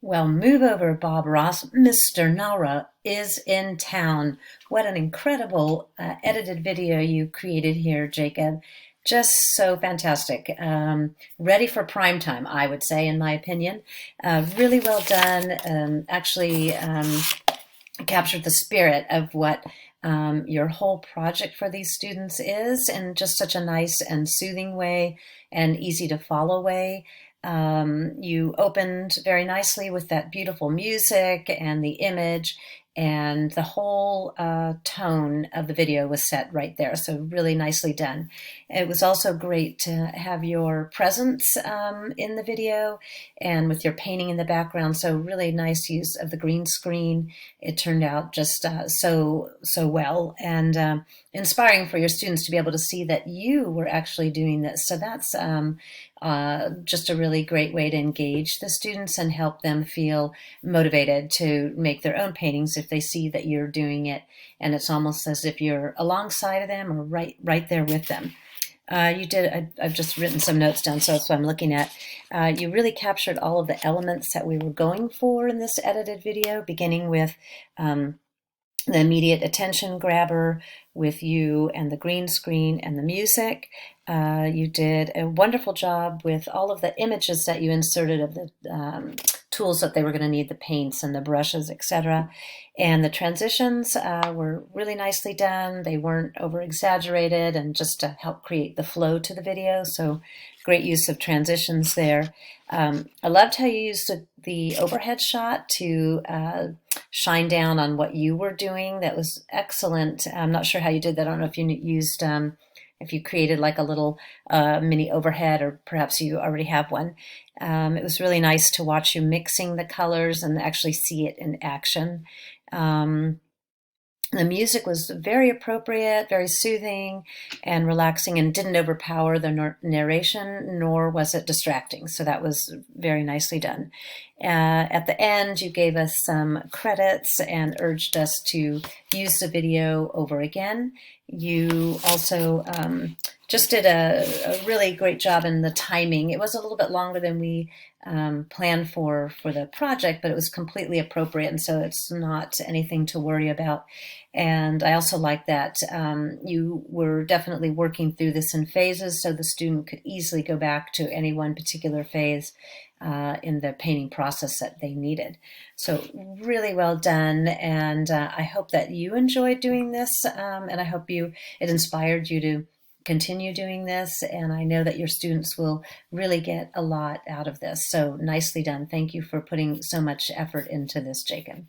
Well, move over, Bob Ross. Mr. Nara is in town. What an incredible edited video you created here, Jacob. Just so fantastic. Ready for prime time, I would say, in my opinion. Really well done. Actually, captured the spirit of what your whole project for these students is in just such a nice and soothing way and easy to follow way. You opened very nicely with that beautiful music and the image, and the whole tone of the video was set right there. So, really nicely done. It was also great to have your presence in the video and with your painting in the background. So, really nice use of the green screen. It turned out just so well, and inspiring for your students to be able to see that you were actually doing this. So that's just a really great way to engage the students and help them feel motivated to make their own paintings if they see that you're doing it, and it's almost as if you're alongside of them or right there with them. You did. I've just written some notes down, so that's what I'm looking at. You really captured all of the elements that we were going for in this edited video, beginning with the immediate attention grabber with you and the green screen and the music. You did a wonderful job with all of the images that you inserted of the tools that they were going to need, the paints and the brushes, etc. And the transitions were really nicely done. They weren't over exaggerated, and just to help create the flow to the video. So great use of transitions there. I loved how you used the overhead shot to shine down on what you were doing. That was excellent. I'm not sure how you did that. I don't know if you used, if you created like a little mini overhead, or perhaps you already have one. It was really nice to watch you mixing the colors and actually see it in action. The music was very appropriate, very soothing and relaxing, and didn't overpower the narration, nor was it distracting. So that was very nicely done. At the end, you gave us some credits and urged us to use the video over again. You also just did a really great job in the timing. It was a little bit longer than we planned for the project, but it was completely appropriate, and so it's not anything to worry about. And I also like that you were definitely working through this in phases, so the student could easily go back to any one particular phase in the painting process that they needed. So really well done, and I hope that you enjoyed doing this, and I hope it inspired you to continue doing this, and I know that your students will really get a lot out of this. So nicely done. Thank you for putting so much effort into this, Jacob.